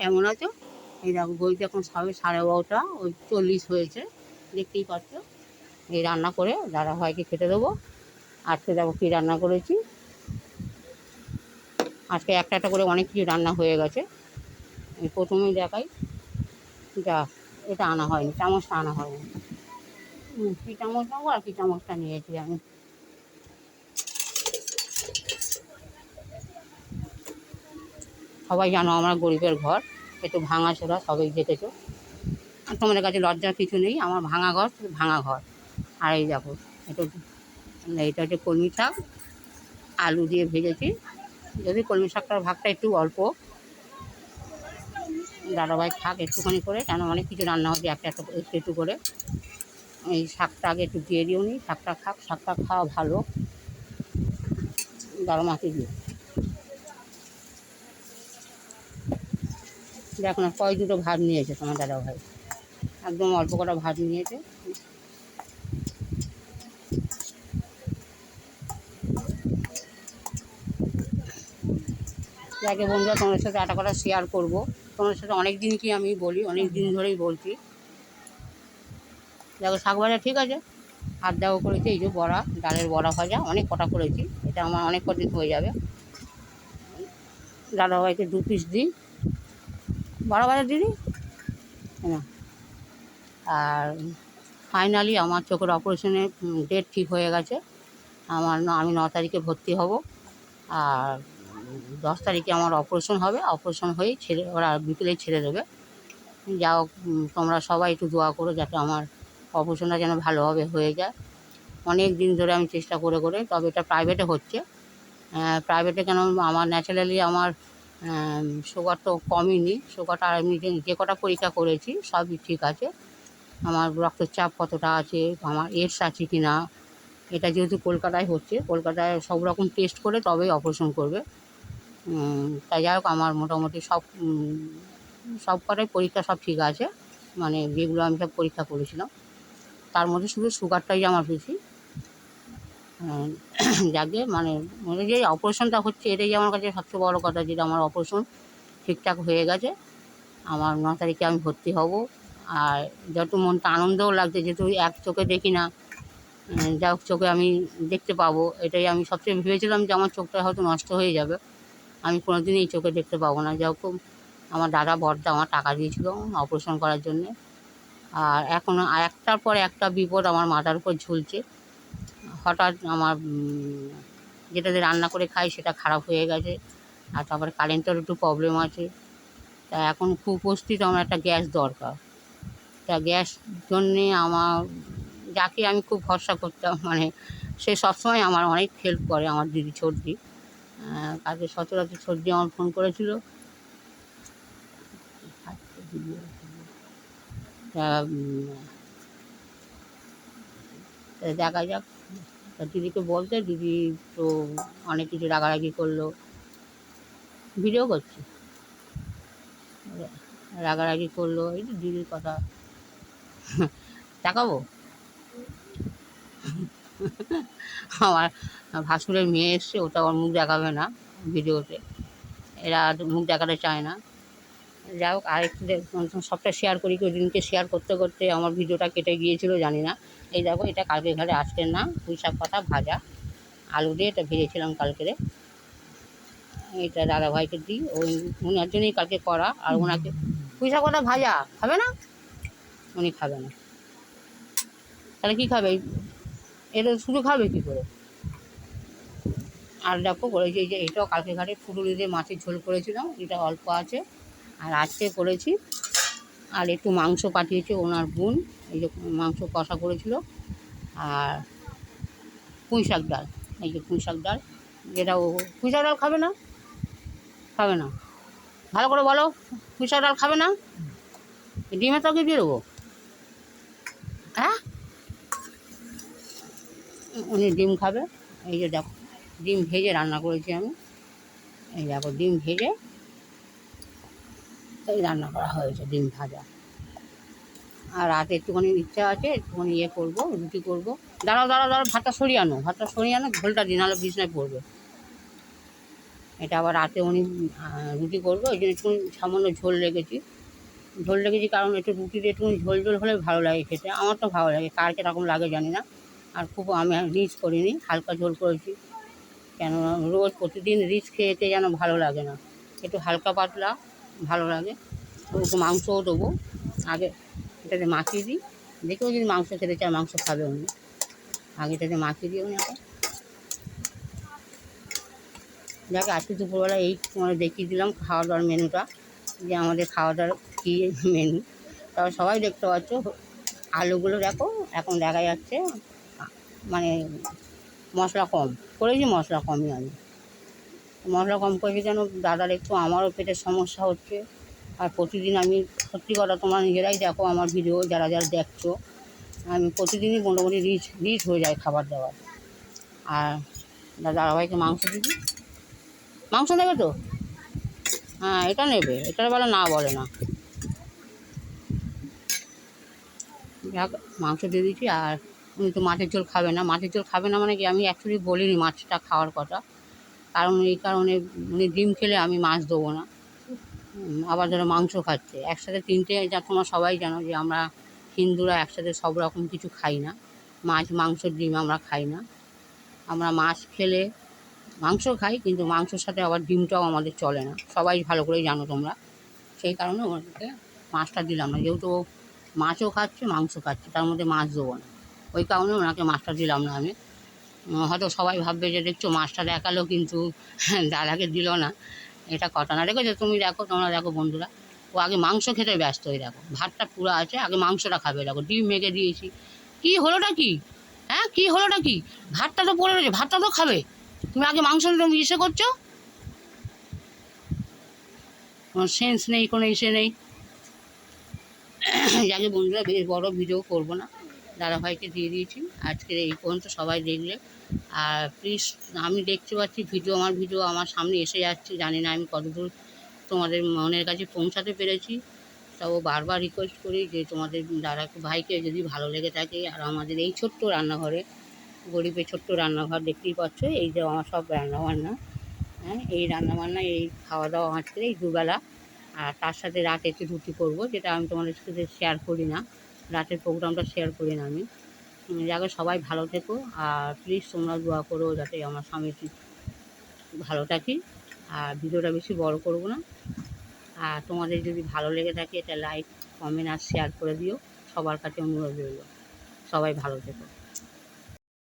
কেমন আছো? এই দেখো বইতে এখন সবে 12:30, ওই 40 হয়েছে, দেখতেই পাচ্ছ। এই রান্না করে দাদাভাইকে খেতে দেবো। আজকে দেখো কী রান্না করেছি। আজকে একটা একটা করে অনেক কিছু রান্না হয়ে গেছে। আমি প্রথমেই দেখাই, যা এটা আনা হয়নি, চামচটা আনা হয়নি। কী চামচ নেবো আর কী চামচটা নিয়েছি আমি। সবাই জানো আমরা গরিবের ঘর, একটু ভাঙাচোরা, সবাই দেখেছো। তোমাদের কাছে লজ্জার কিছু নেই, আমার ভাঙা ঘর, ভাঙা ঘর। আর এই দেখো একটু, এইটা হচ্ছে কলমি শাক, আলু দিয়ে ভেজেছি। যদি কলমি শাকটার ভাগটা একটু অল্প, দাদাভাই খাক একটুখানি করে, কেন অনেক কিছু রান্না হচ্ছে একটা একটা একটু একটু করে। এই শাকটা আগে একটু দিয়ে দিও নি, শাকটা খাক, শাকটা খাওয়া ভালো গরম মাটি দিয়ে। দেখো না কয় দুটো ভাত নিয়েছে তোমার দাদাভাই, একদম অল্প কটা ভাত নিয়েছে। যাকে বন্ধুরা তোমাদের সাথে একটা কথা শেয়ার করবো, তোমাদের সাথে অনেক দিন কি আমি বলি, অনেক দিন ধরেই বলছি। দেখো শাক ভাজা ঠিক আছে, আর দেখো করেছি এই যে বড়া, ডালের বড়া ভাজা, অনেক কটা করেছি, এটা আমার অনেক কদিন হয়ে যাবে। দাদাভাইকে 2 পিস দিই, বড়া ভাজা দিদি না। আর ফাইনালি আমার চোখের অপারেশনের ডেট ঠিক হয়ে গেছে। আমি 9 তারিখে ভর্তি হব, আর 10 তারিখে আমার অপারেশন হবে। অপারেশন হয়েই ওরা বিকেলে ছেড়ে দেবে। যা হোক, তোমরা সবাই একটু দোয়া করো যাতে আমার অপারেশনটা যেন ভালোভাবে হয়ে যায়। অনেক দিন ধরে আমি চেষ্টা করে করে, তবে এটা প্রাইভেটে হচ্ছে। প্রাইভেটে কেন, আমার ন্যাচারালি আমার সুগার তো কমেনি। সুগারটা আমি যে কটা পরীক্ষা করেছি সবই ঠিক আছে। আমার রক্তচাপ কতটা আছে, আমার এডস আছে কি না, এটা যেহেতু কলকাতায় হচ্ছে, কলকাতায় সব রকম টেস্ট করে তবেই অপারেশন করবে। তাই যাই হোক, আমার মোটামুটি সব কটাই পরীক্ষা সব ঠিক আছে, মানে যেগুলো আমি সব পরীক্ষা করেছিলাম। তার মধ্যে শুধু সুগারটাই আমার বেশি। যাকে মানে যে অপারেশনটা হচ্ছে, এটাই আমার কাছে সবচেয়ে বড় কথা, যেটা আমার অপারেশন ঠিকঠাক হয়ে গেছে। আমার 9 তারিখে আমি ভর্তি হব। আর যত মনটা আনন্দও লাগছে, যেহেতু এক চোখে দেখি না, যা হোক চোখে আমি দেখতে পাবো, এটাই আমি সবচেয়ে ভেবেছিলাম যে আমার চোখটা হয়তো নষ্ট হয়ে যাবে, আমি কোনো দিন এই চোখে দেখতে পাবো না। যা হোক, আমার দাদা বড়দা আমার টাকা দিয়েছিল অপারেশন করার জন্যে। আর এখন একটার পর একটা বিপদ আমার মাথার উপর ঝুলছে। হঠাৎ আমার যেটাতে রান্না করে খাই সেটা খারাপ হয়ে গেছে, আর তারপরে কারেন্টের একটু প্রবলেম আছে। তা এখন খুব উপস্থিত আমার একটা গ্যাস দরকার। তা গ্যাস জন্যে আমার, যাকে আমি খুব ভরসা করতাম, মানে সে সবসময় আমার অনেক হেল্প করে, আমার দিদি ছোটদি। কালকে সচরাচর ছোটদি আমার ফোন করেছিল। তা দেখা যাক, তা দিদিকে বলতে, দিদি তো অনেক কিছু রাগারাগি করলো। ভিডিও করছি, রাগারাগি করলো, এই যে দিদির কথা দেখাবো। আমার ভাসুরের মেয়ে এসছে, ওটা ওর মুখ দেখাবে না ভিডিওতে, এরা মুখ দেখাতে চায় না। যাই হোক, আরেকটু সবটা শেয়ার করি, ওই দিনকে শেয়ার করতে করতে আমার ভিডিওটা কেটে গিয়েছিল জানি না। এই দেখো, এটা কালকে ঘরে আজকের না, পুঁই শাক পাতা ভাজা, আলু দিয়ে এটা ভেজেছিলাম কালকেরে। এটা দাদাভাইকে দিই, ওনার জন্যই কালকে করা। আর ওনাকে পুঁই শাক পাতা ভাজা খাবে না, উনি খাবে না। তাহলে কী খাবে? এটা শুধু খাবে কী করে? আর দেখো করেছি যে এটাও কালকে ঘাটে ফুটুলি দিয়ে মাছের ঝোল করেছিলাম, এটা অল্প আছে। আর আজকে করেছি, আর একটু মাংস পাঠিয়েছে ওনার বোন, এই যে মাংস কষা করেছিল। আর পুঁই শাক ডাল, এই যে পুঁই শাক ডাল, যেটা ও পুঁই শাক ডাল খাবে না, খাবে না। ভালো করে বলো, পুঁই শাক ডাল খাবে না? ডিমের তরকারি দিয়ে দেবো? হ্যাঁ, উনি ডিম খাবে। এই যে দেখো, ডিম ভেজে রান্না করেছি আমি। এই দেখো ডিম ভেজে এই রান্না করা হয়েছে, ডিম ভাজা। আর রাতে একটুখানি ইচ্ছা আছে, একটুখানি ইয়ে করবো, রুটি করবো। দাঁড়াও দাঁড়াও দাঁড়াও, ভাতটা সরিয়ে আনো, ঝোলটা দিন, নাহলে বিছনায় পড়বে। এটা আবার রাতে উনি রুটি করবো, ওই জন্য একটু সামান্য ঝোল রেখেছি। কারণ একটু রুটিতে একটু ঝোল ঝোল হলে ভালো লাগে খেতে, আমার তো ভালো লাগে, কার কীরকম লাগে জানি না। আর খুব আমি রিচ করিনি, হালকা ঝোল করেছি, কেন রোজ প্রতিদিন রিচ খেতে যেন ভালো লাগে না, একটু হালকা পাতলা ভালো লাগে। তো একটু মাংসও দেবো, আগে এটাতে মাখিয়ে দিই, দেখেও যদি মাংস খেতে চায় মাংস খাবে উনি, আগে এটাতে মাখিয়ে দিই উনি। এখন যাক আজকে দুপুরবেলা এই তোমাদের দেখিয়ে দিলাম খাওয়া দাওয়ার মেনুটা, যে আমাদের খাওয়া দাওয়ার কী মেনু। তবে সবাই দেখতে পাচ্ছ আলুগুলো দেখো, এখন দেখা যাচ্ছে মানে মশলা কম করেছি, মশলা কমই আমি মশলা কম করেছি কেন দাদার একটু, আমারও পেটের সমস্যা হচ্ছে। আর প্রতিদিন আমি সত্যি কথা তোমরা নিজেরাই দেখো আমার ভিডিও যারা যারা দেখছো, আমি প্রতিদিনই মোটামুটি রিচ হয়ে যায় খাবার দাবার। আর দাদাভাইকে মাংস দিবি, মাংস নেবে তো? হ্যাঁ এটা নেবে, এটার বেলা না বলে না। যাক মাংস দিয়ে দিচ্ছি। আর উনি তো মাছের ঝোল খাবে না, মাছের ঝোল খাবে না মানে কি, আমি অ্যাকচুয়ালি বলিনি মাছটা খাওয়ার কথা, কারণ এই কারণে উনি ডিম খেলে আমি মাছ দেবো না। আবার ধরো মাংস খাচ্ছে একসাথে তিনটে, যা তোমরা সবাই জানো যে আমরা হিন্দুরা একসাথে সব রকম কিছু খাই না, মাছ মাংস ডিম আমরা খাই না। আমরা মাছ খেলে মাংস খাই, কিন্তু মাংসর সাথে আবার ডিমটাও আমাদের চলে না, সবাই ভালো করেই জানো তোমরা। সেই কারণে ওনাকে মাছটা দিলাম না, যেহেতু ও মাছও খাচ্ছে মাংস খাচ্ছে, তার মধ্যে মাছ দেবো না, ওই কারণে ওনাকে মাছটা দিলাম না আমি। হয়তো সবাই ভাববে যে দেখছো মাছটা দেখালো কিন্তু দাদাকে দিল না, এটা কথা না। দেখেছো তুমি, দেখো তোমরা দেখো বন্ধুরা, ও আগে মাংস খেতে ব্যস্ত হয়ে, দেখো ভাতটা পুরো আছে, আগে মাংসটা খাবে, দেখো ডিম মেখে দিয়েছি, কী হলোটা কি, হ্যাঁ কী হলোটা কি, ভাতটা তো পড়ে রয়েছে, ভাতটা তো খাবে, তুমি আগে মাংস তুমি ইসে করছো, কোনো সেন্স নেই, কোনো ইসে নেই। যাকে বন্ধুরা বেশ বড় ভিডিও করবো না, দাদাভাইকে দিয়ে দিয়েছি আজকের এই পর্যন্ত, সবাই দেখলে। আর প্লিজ, আমি দেখতে পাচ্ছি ভিডিও, আমার ভিডিও আমার সামনে এসে যাচ্ছে, জানি না আমি কতদূর তোমাদের মনের কাছে পৌঁছাতে পেরেছি। তাও বারবার রিকোয়েস্ট করি যে তোমাদের ভাইকে যদি ভালো লেগে থাকে, আর আমাদের এই ছোট্ট রান্নাঘরে, গরিবের ছোট্ট রান্নাঘর দেখতেই পাচ্ছ, এই যে আমার সব রান্নাবান্না, হ্যাঁ এই রান্নাবান্না, এই খাওয়া দাওয়া আজকের এই দুবেলা। আর তার সাথে রাতে একটু রুটি করবো, যেটা আমি তোমাদের সাথে শেয়ার করি না, রাতের প্রোগ্রামটা শেয়ার করি না আমি। যাকে সবাই ভালো থেকো, আর প্লিজ তোমরা দোয়া করো যাতে আমার স্বামী ভালো থাকি। আর ভিডিওটা বেশি বড় করব না। আর তোমাদের যদি ভালো লেগে থাকে এটা লাইক কমেন্ট আর শেয়ার করে দিও, সবার কাছে অনুরোধ রইল। সবাই ভালো থেকো।